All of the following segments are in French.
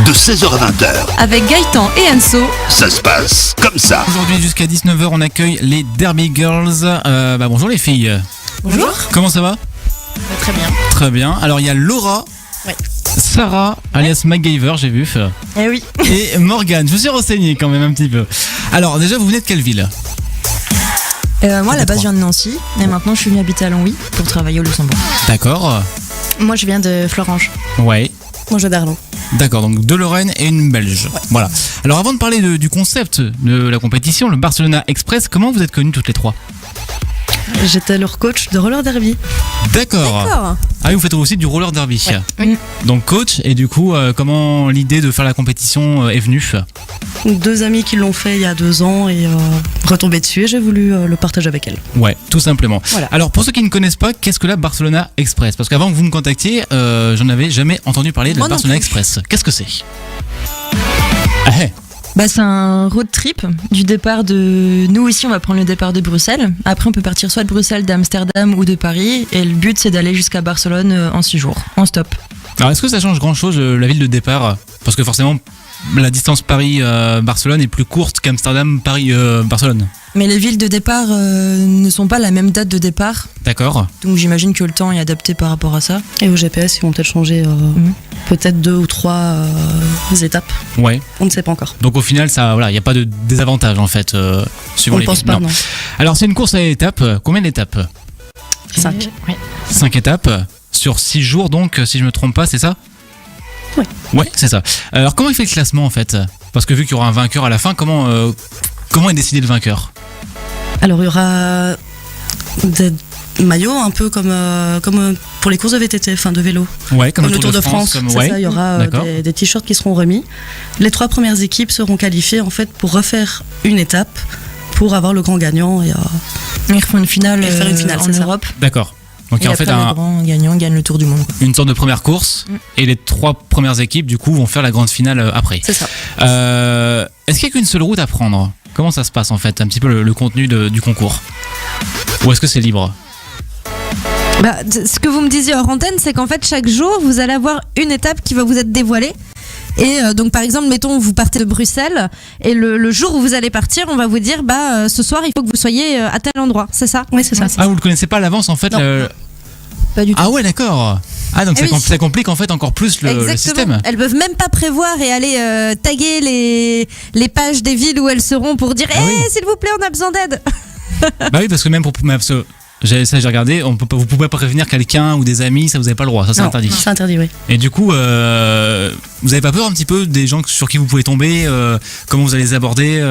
de 16h à 20h. Avec Gaëtan et Anso. Ça se passe comme ça. Aujourd'hui jusqu'à 19h, on accueille les Derby Girls. Bonjour les filles. Bonjour. Comment ça va ? Très bien. Très bien. Alors il y a Laura, Sarah, alias MacGyver, j'ai vu, Eh oui. et Morgane. Je me suis renseigné quand même un petit peu. Alors déjà, vous venez de quelle ville ? Moi, à la base, je viens de Nancy et maintenant je suis venue habiter à Longwy pour travailler au Luxembourg. D'accord. Moi, je viens de Florange. Ouais. Moi, je viens d'Arlon. D'accord, donc deux Lorraine et une Belge. Ouais. Voilà. Alors avant de parler du concept de la compétition, le Barcelona Express, comment vous êtes connues toutes les trois ? J'étais leur coach de roller derby. D'accord. Ah oui, vous faites aussi du roller derby. Ouais. Oui. Donc coach, et du coup, comment l'idée de faire la compétition est venue ? Deux amis qui l'ont fait il y a 2 ans et retombé dessus et j'ai voulu le partager avec elles. Ouais, tout simplement. Voilà. Alors pour ceux qui ne connaissent pas, qu'est-ce que la Barcelona Express ? Parce qu'avant que vous me contactiez, j'en avais jamais entendu parler de la Moi non Barcelona plus. Express. Qu'est-ce que c'est ? C'est un road trip du départ de... Nous ici, on va prendre le départ de Bruxelles. Après, on peut partir soit de Bruxelles, d'Amsterdam ou de Paris. Et le but, c'est d'aller jusqu'à Barcelone en 6 jours, en stop. Alors est-ce que ça change grand-chose la ville de départ ? Parce que forcément, la distance Paris-Barcelone est plus courte qu'Amsterdam-Paris-Barcelone. Mais les villes de départ ne sont pas la même date de départ. D'accord. Donc j'imagine que le temps est adapté par rapport à ça. Et au GPS, ils vont peut-être changer peut-être 2 ou 3 étapes. Ouais. On ne sait pas encore. Donc au final, il n'y a pas de désavantage en fait, suivant On ne les pense villes. pas, Non. non. Alors c'est une course à étapes. Combien d'étapes ? 5. 5 étapes sur 6 jours, donc si je me trompe pas, c'est ça ? Ouais. Ouais, c'est ça. Alors comment il fait le classement en fait ? Parce que vu qu'il y aura un vainqueur à la fin, comment est décidé le vainqueur ? Alors il y aura des maillots un peu comme pour les courses de VTT, enfin de vélo. Ouais, Comme le Tour de France, comme... c'est ouais. ça, il y aura D'accord. des t-shirts qui seront remis. Les 3 premières équipes seront qualifiées en fait pour refaire une étape pour avoir le grand gagnant et Ils refont une finale, Et faire une finale, en c'est ça. Europe. D'accord. Donc il y Et a en fait après, le grand gagnant gagne le Tour du monde. Quoi. une sorte de première course et les 3 premières équipes du coup vont faire la grande finale après. c'est ça. Est-ce qu'il n'y a qu'une seule route à prendre ? Comment ça se passe en fait, un petit peu le contenu du concours ? Ou est-ce que c'est libre ? Ce que vous me disiez hors antenne, c'est qu'en fait, chaque jour, vous allez avoir une étape qui va vous être dévoilée. Et donc, par exemple, mettons, vous partez de Bruxelles, et le jour où vous allez partir, on va vous dire, ce soir, il faut que vous soyez à tel endroit. C'est ça ? Oui, c'est ça. Ah, vous le connaissez pas à l'avance en fait Non. Pas du tout. Ah ouais, d'accord. Ah donc Eh oui. ça complique en fait encore plus le Exactement. système. Elles peuvent même pas prévoir et aller taguer les pages des villes où elles seront pour dire, Ah oui. s'il vous plaît, on a besoin d'aide. Bah oui, parce que même parce que j'ai regardé, vous pouvez pas prévenir quelqu'un ou des amis, ça vous avez pas le droit, ça c'est Non, interdit. C'est interdit, oui. Et du coup, vous avez pas peur un petit peu des gens sur qui vous pouvez tomber, comment vous allez les aborder,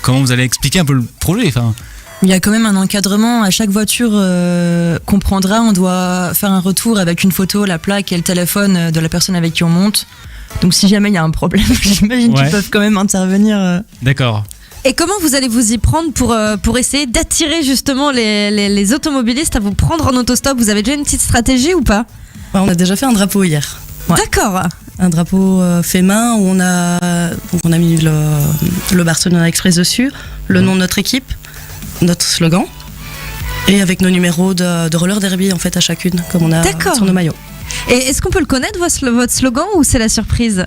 comment vous allez expliquer un peu le projet, enfin. Il y a quand même un encadrement. À chaque voiture qu'on prendra, on doit faire un retour avec une photo, la plaque et le téléphone de la personne avec qui on monte. Donc si jamais il y a un problème, j'imagine Ouais. qu'ils peuvent quand même intervenir. D'accord. Et comment vous allez vous y prendre pour essayer d'attirer justement les automobilistes à vous prendre en autostop ? Vous avez déjà une petite stratégie ou pas ? On a déjà fait un drapeau hier. Ouais. D'accord. Un drapeau fait main où on a mis le Barcelona Express dessus, le nom de notre équipe, notre slogan et avec nos numéros de roller derby en fait à chacune comme on a D'accord. sur nos maillots. Et est-ce qu'on peut le connaître, votre slogan, ou c'est la surprise ?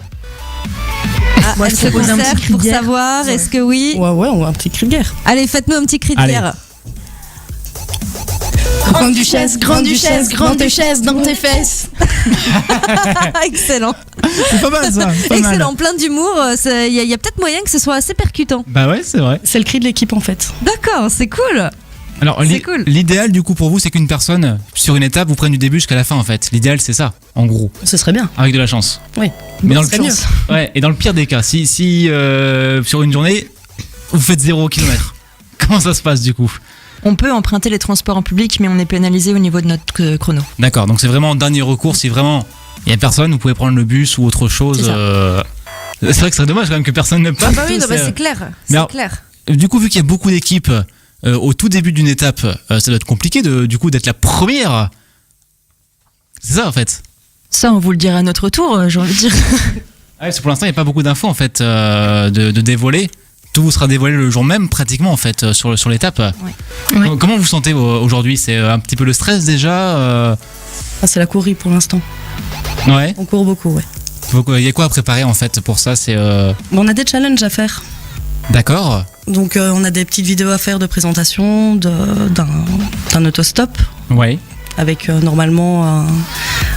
Moi, Elle je se propose un conserve petit cri pour de guerre. savoir, Ouais. est-ce que oui ? Ouais, on a un petit cri de guerre. Allez, faites-nous un petit cri de Allez. guerre. Grande duchesse, grande duchesse, grande duchesse dans tes fesses. Excellent. C'est pas mal ça. pas mal. Excellent, plein d'humour. Il y a peut-être moyen que ce soit assez percutant. Bah ouais, c'est vrai. C'est le cri de l'équipe en fait. D'accord, c'est cool. Alors C'est cool. l'idéal du coup pour vous, c'est qu'une personne sur une étape vous prenne du début jusqu'à la fin en fait. L'idéal c'est ça, en gros, Ce serait bien. avec de la chance. Oui. Mais dans le serait mieux. Ouais, et dans le pire des cas, si sur une journée vous faites 0 km, comment ça se passe du coup ? On peut emprunter les transports en public, mais on est pénalisé au niveau de notre chrono. D'accord, donc c'est vraiment en dernier recours, si vraiment il y a personne, vous pouvez prendre le bus ou autre chose. C'est ça. C'est vrai que ce serait dommage quand même que personne ne passe. Ah bah oui, non, bah c'est clair. Mais C'est alors- clair. Du coup, vu qu'il y a beaucoup d'équipes au tout début d'une étape, ça doit être compliqué du coup d'être la première. C'est ça en fait. Ça, on vous le dira à notre tour, j'ai envie de dire. Ah, parce que pour l'instant, il n'y a pas beaucoup d'infos en fait de dévoiler. Tout vous sera dévoilé le jour même pratiquement en fait sur l'étape. Ouais. Comment vous vous sentez aujourd'hui ? C'est un petit peu le stress déjà Ah, c'est la courie pour l'instant. Ouais. On court beaucoup, ouais. Il y a quoi à préparer en fait pour ça? C'est Bon, on a des challenges à faire. d'accord. Donc on a des petites vidéos à faire de présentation d'un autostop Ouais. avec normalement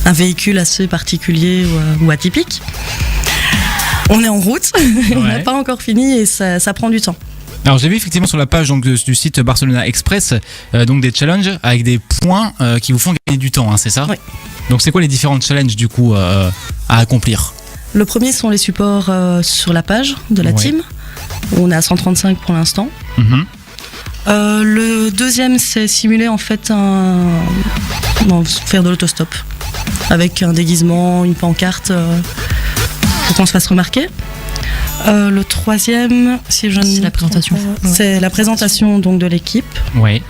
un véhicule assez particulier ou atypique. On est en route, on n'a Ouais. pas encore fini et ça prend du temps. Alors j'ai vu effectivement sur la page donc, du site Barcelona Express donc des challenges avec des points qui vous font gagner du temps, hein, c'est ça? Oui. Donc c'est quoi les différents challenges du coup à accomplir? Le premier sont les supports sur la page de la Ouais. team, où on est à 135 pour l'instant. Mhm. Le deuxième, c'est simuler en fait faire de l'autostop avec un déguisement, une pancarte pour qu'on se fasse remarquer. Le troisième, si je ne C'est me la présentation. trompe pas, c'est la présentation donc de l'équipe. Ouais.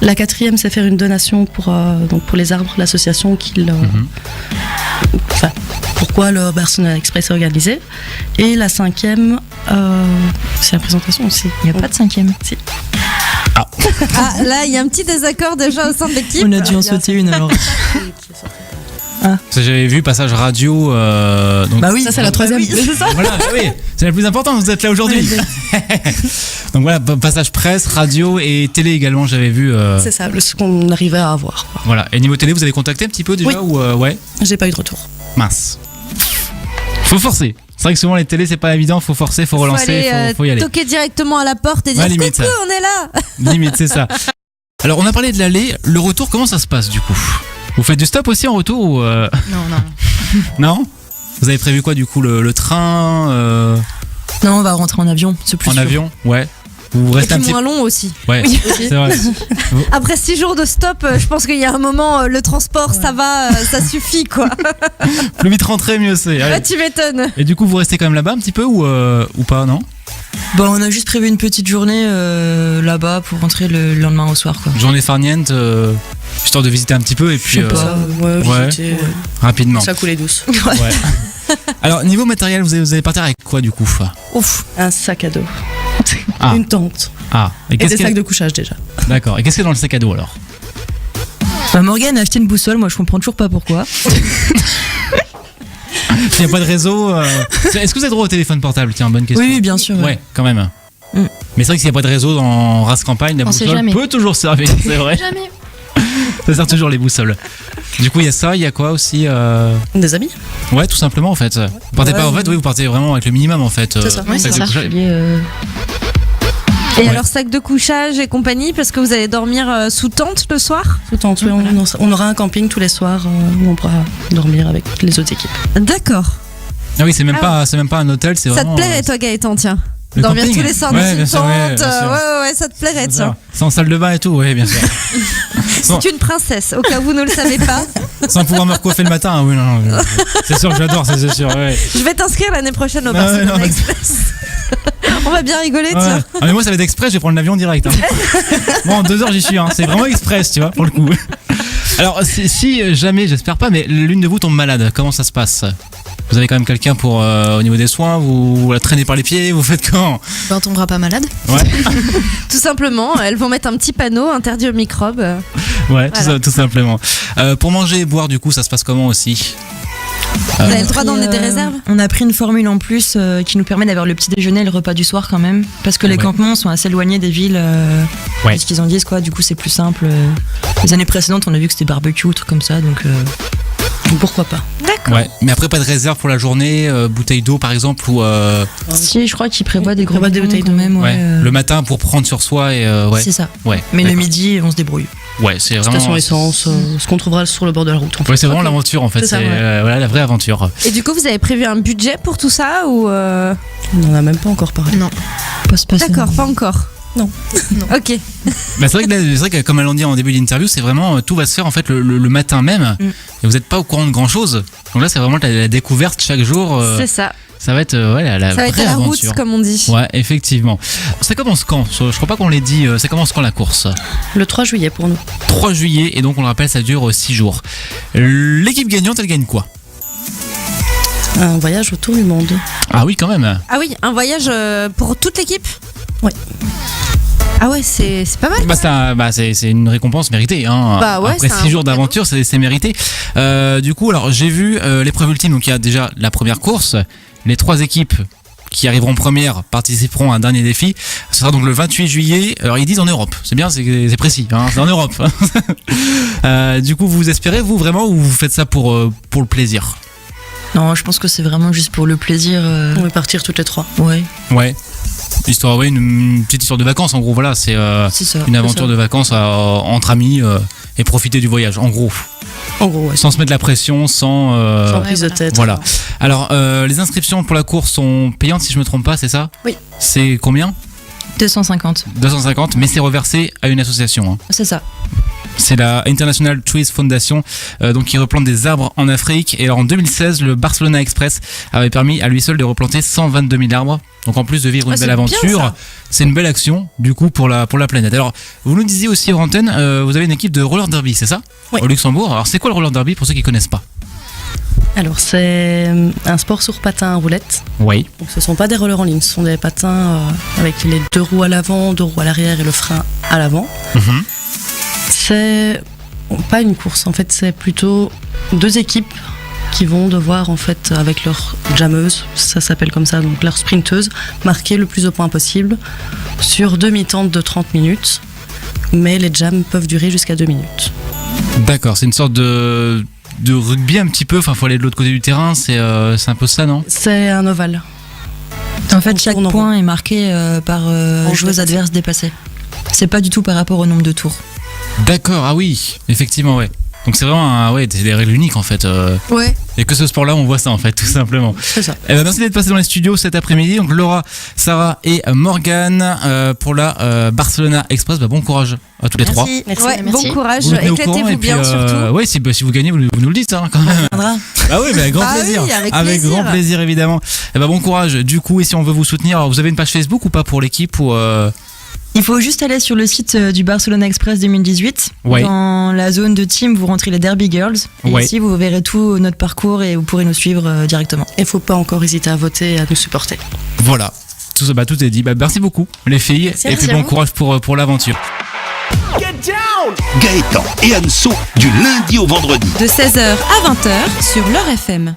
La quatrième, c'est faire une donation pour les arbres, l'association enfin, pourquoi le Barcelona Express est organisé. Et la cinquième, c'est la présentation aussi. Il n'y a pas de cinquième. Ah, là, il y a un petit désaccord déjà au sein de l'équipe. On a dû en sauter une alors. Ça, j'avais vu passage radio. Donc, Bah oui, Ça, c'est la troisième. Oui, c'est ça. voilà, oui, c'est la plus importante, vous êtes là aujourd'hui. Donc voilà, passage presse, radio et télé également, j'avais vu. C'est ça, ce qu'on arrivait à avoir. Voilà, et niveau télé, vous avez contacté un petit peu déjà Oui. ou ouais, J'ai pas eu de retour. mince. Faut forcer. C'est vrai que souvent les télés, c'est pas évident, faut forcer, faut relancer, faut y aller. Toquer directement à la porte et dire Ouais, limite, coucou, ça. on est là. Limite, c'est ça. Alors, on a parlé de l'aller, le retour, comment ça se passe du coup? Vous faites du stop aussi en retour ou Non. non? Vous avez prévu quoi du coup, le train Non, on va rentrer en avion, c'est plus en sûr. avion? Ouais. Vous Et restez un puis petit moins long aussi. Ouais, c'est vrai. Après 6 jours de stop, je pense qu'il y a un moment, le transport, ça va, ça suffit quoi. Plus vite rentrer, mieux c'est. Allez. Là, tu m'étonnes. Et du coup, vous restez quand même là-bas un petit peu ou pas, non? Bon, on a juste prévu une petite journée là-bas pour rentrer le lendemain au soir, quoi. Journée farniente, histoire de visiter un petit peu et puis Je sais pas. ouais. J'étais- rapidement. Ça coulait douce. Ouais. Alors, niveau matériel, vous allez partir avec quoi du coup? Ouf, un sac à dos. Ah. Une tente. Ah, Et des qu'il y a- sacs de couchage déjà. D'accord. Et qu'est-ce qu'il y a dans le sac à dos alors? Bah, Morgane a acheté une boussole, moi je comprends toujours pas pourquoi. Il n'y a pas de réseau. Est-ce que vous êtes droit au téléphone portable? Tiens, bonne question. Oui, bien sûr. Ouais, quand même. Mm. Mais c'est vrai que s'il n'y a pas de réseau dans Race Campagne, la On sait boussole jamais. peut toujours servir, c'est vrai. Jamais. Ça sert toujours les boussoles. Du coup, il y a ça, il y a quoi aussi Des amis. Ouais, tout simplement en fait. Vous partez pas en fait, oui, vous partez vraiment avec le minimum en fait. C'est ça. Ouais, sac c'est de ça. couchage. Et Ouais. alors, sac de couchage et compagnie, parce que vous allez dormir sous tente le soir? Tout en oui, on aura un camping tous les soirs où on pourra dormir avec les autres équipes. D'accord. Ah oui, c'est même Ah pas, c'est même pas un hôtel, c'est Ça vraiment. te plairait, toi, Gaëtan, tiens? le Dormir camping. tous les soirs Ouais, dans bien une sûr, tente, ouais, bien sûr. ouais, ça te plairait, C'est tiens. ça. Sans salle de bain et tout, oui, bien sûr. Bon. C'est une princesse, au cas où vous ne le savez pas. Sans pouvoir me recoiffer le matin, oui, non, c'est sûr que j'adore, c'est sûr, ouais. Je vais t'inscrire l'année prochaine au Ah ouais, Barcelona non, mais- Express. On va bien rigoler, Ouais. tiens. Ah, mais moi, ça va être express, je vais prendre l'avion direct. Hein. Bon, en 2 heures, j'y suis, hein. C'est vraiment express, tu vois, pour le coup. Alors, si jamais, j'espère pas, mais l'une de vous tombe malade, comment ça se passe? Vous avez quand même quelqu'un pour au niveau des soins, vous la traînez par les pieds, vous faites quand? Ben, on tombera pas malade. Ouais, Tout simplement, elles vont mettre un petit panneau interdit aux microbes. ouais, Voilà. tout simplement. Pour manger et boire, du coup, ça se passe comment aussi? Vous avez le droit d'emmener des réserves? On a pris une formule en plus qui nous permet d'avoir le petit déjeuner et le repas du soir quand même. Parce que les Ouais. campements sont assez éloignés des villes. Ouais. Ce qu'ils en disent, quoi. Du coup, c'est plus simple. Les années précédentes, on a vu que c'était barbecue, trucs comme ça. Donc, Pourquoi pas. D'accord. Ouais, mais après, pas de réserve pour la journée, bouteille d'eau par exemple, ou si, je crois qu'ils prévoient des gros prévoient des bidons bouteilles quand d'eau. même. ouais, Ouais, le matin pour prendre sur soi et ouais. C'est ça. Ouais, Mais le d'accord. midi, on se débrouille. Ouais, c'est vraiment. Station essence, ce qu'on trouvera sur le bord de la route. En fait. Ouais, c'est vraiment l'aventure en fait, C'est ça, c'est ouais. voilà, la vraie aventure. Et du coup, vous avez prévu un budget pour tout ça ou On n'en a même pas encore parlé. Non. Pas spécialement. D'accord, pas encore. Non. Ok. Bah, c'est vrai que comme elle l'a dit en début d'interview, c'est vraiment tout va se faire en fait le matin même Mm. et vous n'êtes pas au courant de grand chose. Donc là, c'est vraiment la découverte chaque jour. C'est ça. Ça va être ouais, la Ça va être vraie à la route, aventure. comme on dit. Ouais, effectivement. Ça commence quand? Je crois pas qu'on l'ait dit. Ça commence quand la course? Le 3 juillet pour nous. 3 juillet et donc on le rappelle, ça dure 6 jours. L'équipe gagnante, elle gagne quoi? Un voyage autour du monde. Ah oui, quand même. Ah oui, un voyage pour toute l'équipe? Ah ouais, c'est pas mal. C'est une récompense méritée. Hein. Bah ouais, après c'est un 6 jours bon d'aventure, c'est mérité. Du coup, alors j'ai vu l'épreuve ultime. Donc il y a déjà la première course. Les 3 équipes qui arriveront première participeront à un dernier défi. Ce sera donc le 28 juillet. Alors ils disent en Europe. C'est bien, c'est précis. Hein, c'est en Europe. Du coup, vous espérez, vous vraiment, ou vous faites ça pour le plaisir? Non, je pense que c'est vraiment juste pour le plaisir. On va partir toutes les 3. Ouais, Ouais. Histoire, ouais, une petite histoire de vacances. En gros, voilà, c'est c'est ça. une aventure de vacances entre amis et profiter du voyage. En gros, En gros, ouais. sans se mettre la pression, sans Prise de tête. voilà. Alors, les inscriptions pour la course sont payantes, si je me trompe pas, c'est ça? Oui. C'est combien? 250. 250, mais c'est reversé à une association. Hein. C'est ça. C'est la International Trees Foundation, donc qui replante des arbres en Afrique. Et alors en 2016, le Barcelona Express avait permis à lui seul de replanter 122 000 arbres. Donc en plus de vivre une belle aventure, c'est une belle action du coup pour la planète. Alors vous nous disiez aussi hors antenne, vous avez une équipe de roller derby, c'est ça? Oui. Au Luxembourg. Alors c'est quoi le roller derby pour ceux qui connaissent pas? Alors, c'est un sport sur patins à roulettes. Oui. Donc, ce ne sont pas des rollers en ligne, ce sont des patins avec les 2 roues à l'avant, 2 roues à l'arrière et le frein à l'avant. Mhm. C'est pas une course, en fait, c'est plutôt 2 équipes qui vont devoir, en fait, avec leur jammeuse, ça s'appelle comme ça, donc leur sprinteuse, marquer le plus de points possible sur 2 mi-temps de 30 minutes. Mais les jams peuvent durer jusqu'à 2 minutes. D'accord, c'est une sorte de rugby un petit peu. Enfin, faut aller de l'autre côté du terrain. C'est un peu ça, non? C'est un ovale. En fait, chaque tourne en point est marqué par joueuse dépassée. adverse dépassée. C'est pas du tout par rapport au nombre de tours. D'accord, ah oui, effectivement, ouais. Donc c'est vraiment c'est des règles uniques en fait. Ouais. Et que ce sport-là, on voit ça en fait, tout simplement. C'est ça. Eh ben, merci d'être passé dans les studios cet après-midi. Donc Laura, Sarah et Morgane pour la Barcelona Express. Bah, bon courage à tous les 3. Merci. Ouais, bon courage, Vous nous tenez au courant, éclatez-vous et puis, bien surtout. ouais, si vous gagnez, vous nous le dites hein, quand même. Viendra. Ah oui, mais avec grand Ah plaisir. oui, avec plaisir. grand plaisir évidemment. Eh ben, bon courage. Du coup, et si on veut vous soutenir, alors vous avez une page Facebook ou pas pour l'équipe ou Il faut juste aller sur le site du Barcelona Express 2018. Ouais. Dans la zone de team, vous rentrez les Derby Girls. Et Ouais. ici, vous verrez tout notre parcours et vous pourrez nous suivre directement. Il ne faut pas encore hésiter à voter et à nous supporter. Voilà. Tout ça, tout est dit. Bah, merci beaucoup les filles Merci, et puis merci à bon vous. courage pour l'aventure. Gaëtan et Anso du lundi au vendredi. De 16h à 20h sur leur FM.